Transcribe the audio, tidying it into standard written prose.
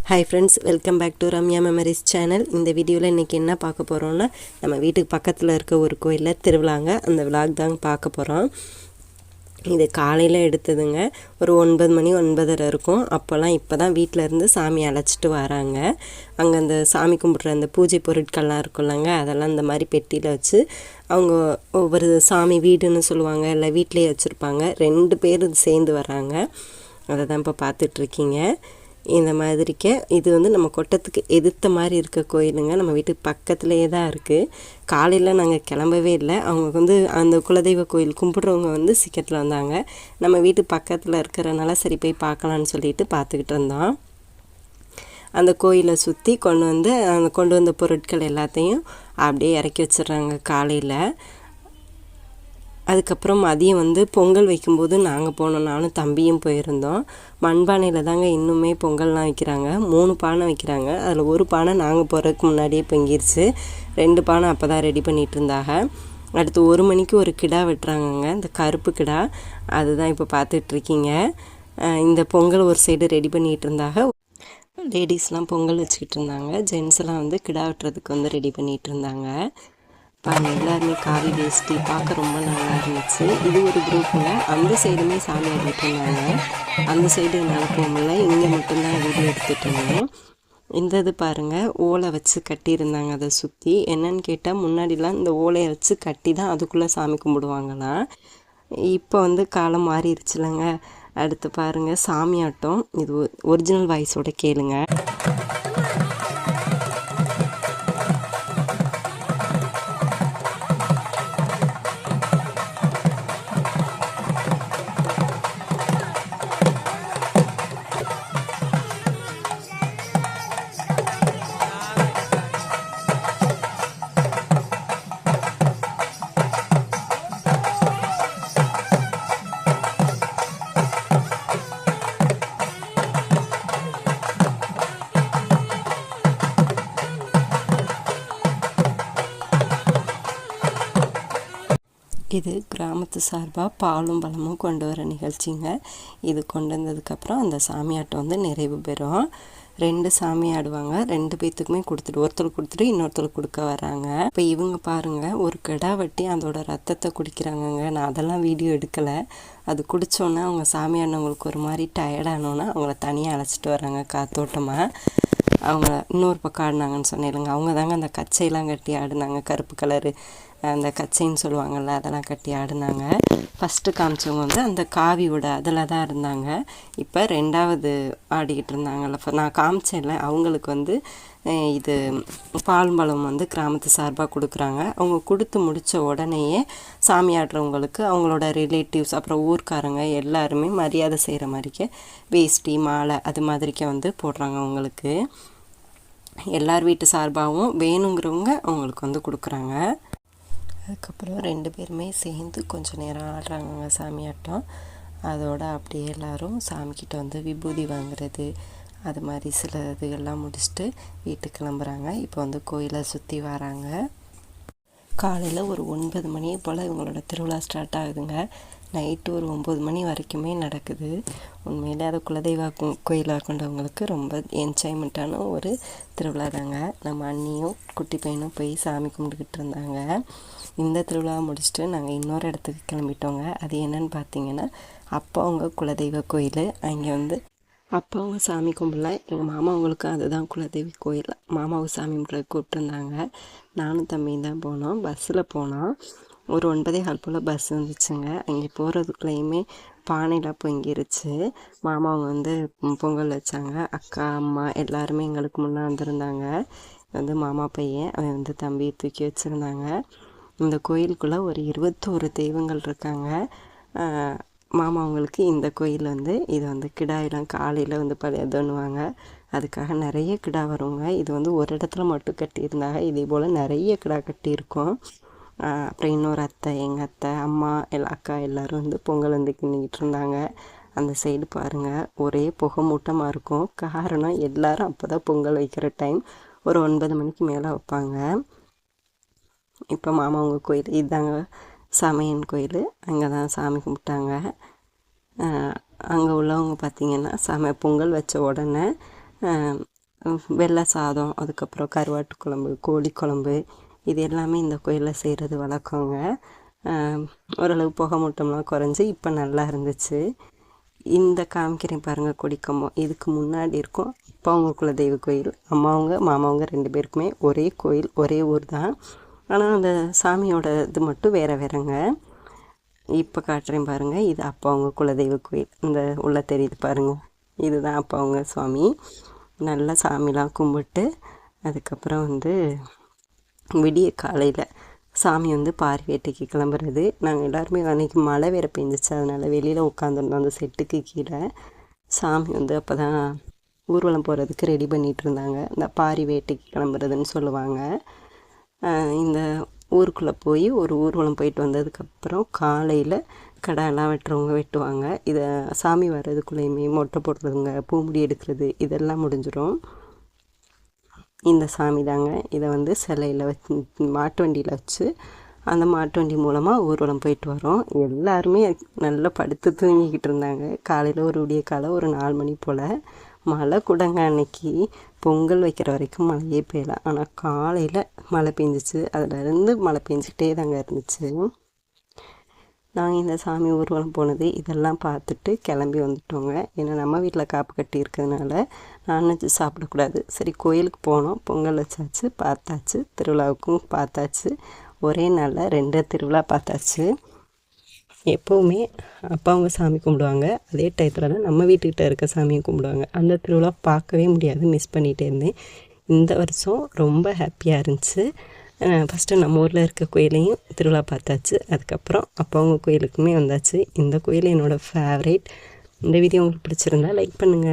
Hi friends, welcome back to Ramya memories channel. இந்த வீடியோவில் இன்றைக்கி என்ன பார்க்க போகிறோன்னா, நம்ம வீட்டுக்கு பக்கத்தில் இருக்க ஒரு கோயிலில் திருவிழாங்க. அந்த விளாக் தாங்க பார்க்க போகிறோம். இது காலையில் எடுத்ததுங்க. ஒரு 9 மணி 9:30 இருக்கும். அப்போல்லாம் இப்போ தான் வீட்டிலேருந்து சாமி அழைச்சிட்டு வராங்க. அங்கே அந்த சாமி கும்பிட்ற அந்த பூஜை பொருட்கள்லாம் இருக்குல்லங்க, அதெல்லாம் இந்த மாதிரி பெட்டியில் வச்சு அவங்க ஒவ்வொரு சாமி வீடுன்னு சொல்லுவாங்க, இல்லை வீட்டிலேயே வச்சுருப்பாங்க. 2 பேர் சேர்ந்து வராங்க. அதை தான் இப்போ பார்த்துட்ருக்கீங்க. இந்த மாதிரிக்க இது வந்து நம்ம கொட்டத்துக்கு எதிர்த்த மாதிரி இருக்க கோயிலுங்க. நம்ம வீட்டுக்கு பக்கத்துலேயே தான் இருக்குது. காலையில் நாங்கள் கிளம்பவே இல்லை. அவங்க வந்து அந்த குலதெய்வ கோயில் கும்பிட்றவங்க வந்து சீக்கிரத்தில் வந்தாங்க. நம்ம வீட்டு பக்கத்தில் இருக்கிறனால சரி போய் பார்க்கலான்னு சொல்லிட்டு பார்த்துக்கிட்டு இருந்தோம். அந்த கோயிலை சுற்றி கொண்டு வந்த பொருட்கள் எல்லாத்தையும் அப்படியே இறக்கி வச்சிடுறாங்க காலையில். அதுக்கப்புறம் மதியம் வந்து பொங்கல் வைக்கும்போது நாங்கள் போனோம். நானும் தம்பியும் போயிருந்தோம். மண்பானையில் தாங்க இன்னுமே பொங்கல்லாம் வைக்கிறாங்க. 3 பானை வைக்கிறாங்க. அதில் ஒரு பானை நாங்கள் போகிறதுக்கு முன்னாடியே பொங்கிருச்சு. 2 பானை அப்போ தான் ரெடி பண்ணிகிட்டு இருந்தாங்க. அடுத்து 1 மணிக்கு ஒரு கிடா வெட்டுறாங்கங்க, இந்த கருப்பு கிடா. அதுதான் இப்போ பார்த்துட்ருக்கீங்க. இந்த பொங்கல் ஒரு சைடு ரெடி பண்ணிகிட்டு இருந்தாங்க. லேடிஸ்லாம் பொங்கல் வச்சுக்கிட்டு இருந்தாங்க. ஜென்ஸ்லாம் வந்து கிடா வெட்டுறதுக்கு வந்து ரெடி பண்ணிகிட்டு இருந்தாங்க. பாருங்கள், எல்லாருமே காவி வேஷ்டி பார்க்க ரொம்ப நல்லா இருந்துச்சு. இது ஒரு குரூப்புங்க. அந்த சைடுமே சாமி ஆடிட்டு இருந்தாங்க. அந்த சைடு என்னால் போக முடியல. இங்கே மட்டும்தான் வீடியோ எடுத்துகிட்டு இருந்தேன். இந்த இது பாருங்கள், ஓலை வச்சு கட்டியிருந்தாங்க. அதை சுற்றி என்னன்னு கேட்டால், முன்னாடிலாம் இந்த ஓலையை வச்சு கட்டி தான் அதுக்குள்ளே சாமி கும்பிடுவாங்களாம். இப்போ வந்து காலம் மாறிடுச்சுலங்க. அடுத்து பாருங்கள், சாமியாட்டம். இது ஒரிஜினல் வாய்ஸோட கேளுங்க. இது கிராமத்து சார்பாக பாலும் பழமும் கொண்டு வர நிகழ்ச்சிங்க. இது கொண்டு வந்ததுக்கப்புறம் அந்த சாமியாட்டம் வந்து நிறைவு பெறும். 2 சாமி ஆடுவாங்க. 2 பேர்த்துக்குமே கொடுத்துட்டு, ஒருத்தர் கொடுத்துட்டு இன்னொருத்தர் கொடுக்க வராங்க. இப்போ இவங்க பாருங்கள், ஒரு கிடா வெட்டி அதோட ரத்தத்தை குடிக்கிறாங்கங்க. நான் அதெல்லாம் வீடியோ எடுக்கலை. அது குடித்தோன்னே அவங்க சாமி ஆடினவங்களுக்கு ஒரு மாதிரி டயர்டானோன்னா அவங்கள தனியாக அழைச்சிட்டு வராங்க காத்தோட்டமாக. அவங்க இன்னொரு பக்கம் ஆடினாங்கன்னு சொன்னேன். அவங்க தாங்க அந்த கச்சையெல்லாம் கட்டி ஆடினாங்க. கருப்பு கலரு அந்த கச்சைன்னு சொல்லுவாங்கள்ல, அதெல்லாம் கட்டி ஆடினாங்க. ஃபஸ்ட்டு காமிச்சவங்க வந்து அந்த காவியோட அதில் தான் இருந்தாங்க. இப்போ 2வது ஆடிக்கிட்டு இருந்தாங்கல்ல, நான் காமிச்சேன்ல, அவங்களுக்கு வந்து இது பால் பழம் வந்து கிராமத்து சார்பாக கொடுக்குறாங்க. அவங்க கொடுத்து முடித்த உடனேயே சாமி ஆடுறவங்களுக்கு அவங்களோட ரிலேட்டிவ்ஸ் அப்புறம் ஊர்க்காரங்க எல்லாருமே மரியாதை செய்கிற மாதிரிக்க வேஷ்டி மாலை அது மாதிரிக்க வந்து போடுறாங்க. அவங்களுக்கு எல்லார் வீட்டு சார்பாகவும் வேணுங்கிறவங்க அவங்களுக்கு வந்து கொடுக்குறாங்க. அதுக்கப்புறம் 2 பேருமே சேர்ந்து கொஞ்சம் நேரம் ஆடுறாங்க சாமியாட்டம். அதோடு அப்படியே எல்லோரும் சாமிக்கிட்ட வந்து விபூதி வாங்குறது அது மாதிரி சில இதுகள்லாம் முடிச்சுட்டு வீட்டுக்கு கிளம்புறாங்க. இப்போ வந்து கோயிலை சுற்றி வராங்க. காலையில் ஒரு 9 மணி போல் இவங்களோட திருவிழா ஸ்டார்ட் ஆகுதுங்க. நைட்டு ஒரு 9 மணி வரைக்குமே நடக்குது. உண்மையிலே அது குலதெய்வ கோயிலாக கொண்டவங்களுக்கு ரொம்ப என்ஜாய்மெண்ட்டான ஒரு திருவிழா தாங்க. நம்ம அண்ணியும் குட்டி பையனும் போய் சாமி கும்பிட்டுக்கிட்டு இருந்தாங்க. இந்த திருவிழாவை முடிச்சுட்டு நாங்கள் இன்னொரு இடத்துக்கு கிளம்பிட்டோங்க. அது என்னன்னு பார்த்தீங்கன்னா, அப்போ அவங்க குலதெய்வ கோயில். அங்கே வந்து அப்போ அவங்க சாமி கும்பிடல. எங்கள் மாமா அவங்களுக்கு அதுதான் குலதெய்வ கோயில். மாமாவை சாமி கும்பிட கூப்பிட்டுருந்தாங்க. நானும் தம்பியும் தான் போனோம். பஸ்ஸில் போனோம். ஒரு 9:15 போல் பஸ் வந்துச்சுங்க. அங்கே போகிறதுக்குள்ளேயுமே பானைலாம் பொங்கிருச்சு. மாமாவை வந்து பொங்கல் வச்சாங்க. அக்கா அம்மா எல்லாருமே எங்களுக்கு முன்னே வந்திருந்தாங்க. வந்து மாமா பையன் அவன் வந்து தம்பியை தூக்கி வச்சுருந்தாங்க. இந்த கோயிலுக்குள்ளே ஒரு 21 தெய்வங்கள் இருக்காங்க. மாமா அவங்களுக்கு இந்த கோயில் வந்து இது வந்து கிடாயெல்லாம் காலையில் வந்து இது பண்ணுவாங்க. அதுக்காக நிறைய கிடா வருவாங்க. இது வந்து ஒரு இடத்துல மட்டும் கட்டியிருந்தாங்க. இதே போல் நிறைய கிடா கட்டியிருக்கோம். அப்புறம் இன்னொரு அத்தை, எங்கள் அத்தை, அம்மா அக்கா எல்லோரும் வந்து பொங்கல் வந்து கிண்டிக்கிட்டு இருந்தாங்க. அந்த சைடு பாருங்கள், ஒரே புகை மூட்டமாக இருக்கும். காரணம் எல்லோரும் அப்போ தான் பொங்கல் வைக்கிற டைம். ஒரு 9 மணிக்கு மேலே வைப்பாங்க. இப்போ மாமா அவங்க கோயில் இதுதாங்க சமையன் கோயில். அங்கே தான் சாமி கும்பிட்டாங்க. அங்கே உள்ளவங்க பார்த்திங்கன்னா பொங்கல் வச்ச உடனே வெள்ளை சாதம், அதுக்கப்புறம் கருவாட்டு குழம்பு, கோழி குழம்பு, இது எல்லாமே இந்த கோயிலில் செய்கிறது வழக்கங்க. ஓரளவு புகை மூட்டம்லாம் குறைஞ்சி இப்போ நல்லா இருந்துச்சு. இந்த காமிக்கிறேன் பாருங்கள் கொடிக்கம்பம், இதுக்கு முன்னாடி இருக்கும் அப்பா அவங்க குலதெய்வ கோயில். அம்மாவங்க மாமாவங்க 2 பேருக்குமே ஒரே கோயில், ஒரே ஊர் தான். ஆனால் அந்த சாமியோட இது மட்டும் வேறு வேறுங்க. இப்போ காட்டுறேன் பாருங்கள், இது அப்பா அவங்க குலதெய்வ கோயில். இந்த உள்ள தெரியுது பாருங்கள், இதுதான் அப்பா அவங்க சுவாமி. நல்லா சாமிலாம் கும்பிட்டு அதுக்கப்புறம் விடிய காலையில் சாமி பாரி வேட்டைக்கு கிளம்புறது. நாங்கள் எல்லாருமே அன்றைக்கி மழை வேறு பெஞ்சிச்சு, அதனால் வெளியில் உட்காந்துருந்தோம் அந்த செட்டுக்கு கீழே. சாமி அப்போ தான் ஊர்வலம் போகிறதுக்கு ரெடி பண்ணிகிட்டு இருந்தாங்க. இந்த பாரி வேட்டைக்கு கிளம்புறதுன்னு சொல்லுவாங்க. இந்த ஊருக்குள்ளே போய் ஒரு ஊர்வலம் போயிட்டு வந்ததுக்கப்புறம் காலையில் கடாயெல்லாம் வெட்டுறவங்க வெட்டுவாங்க. இதை சாமி வர்றதுக்குள்ளேயுமே மொட்டை போடுறதுங்க, பூமுடி எடுக்கிறது, இதெல்லாம் முடிஞ்சிடும். இந்த சாமி தாங்க. இதை சிலையில் வச்சு மாட்டு வண்டியில் வச்சு அந்த மாட்டு வண்டி மூலமாக ஊர்வலம் போயிட்டு வரோம். எல்லாருமே நல்லா படுத்து தூங்கிக்கிட்டு இருந்தாங்க. காலையில் ஒரு விடிய காலை ஒரு 4 மணி போல் மழை கூடங்க. அன்னைக்கு பொங்கல் வைக்கிற வரைக்கும் மழையே பெய்யல. ஆனால் காலையில் மழை பெஞ்சிச்சு, அதிலேருந்து மழை பெஞ்சிக்கிட்டே தாங்க இருந்துச்சு. நாங்கள் இந்த சாமி ஊர்வலம் போனது இதெல்லாம் பார்த்துட்டு கிளம்பி வந்துட்டோங்க. ஏன்னா நம்ம வீட்டில் காப்பு கட்டி இருக்கிறதுனால நான்வெஜ் சாப்பிடக்கூடாது. சரி கோயிலுக்கு போனோம், பொங்கல் வச்சாச்சு, பார்த்தாச்சு, திருவிழாவுக்கும் பார்த்தாச்சு. ஒரே நாளில் 2 திருவிழா பார்த்தாச்சு. எப்போவுமே அப்பா அவங்க சாமி கும்பிடுவாங்க, அதே டயத்தில் தான் நம்ம வீட்டுக்கிட்ட இருக்க சாமியை கும்பிடுவாங்க. அந்த திருவிழா பார்க்கவே முடியாது, மிஸ் பண்ணிகிட்டே இருந்தேன். இந்த வருஷம் ரொம்ப ஹாப்பியாக இருந்துச்சு. ஃபஸ்ட்டு நம்ம ஊரில் இருக்க கோயிலையும் திருவிழா பார்த்தாச்சு, அதுக்கப்புறம் அப்பா அவங்க கோயிலுக்குமே வந்தாச்சு. இந்த கோயில் என்னோடய ஃபேவரேட். இந்த வீடியோ உங்களுக்கு பிடிச்சிருந்தா லைக் பண்ணுங்கள்.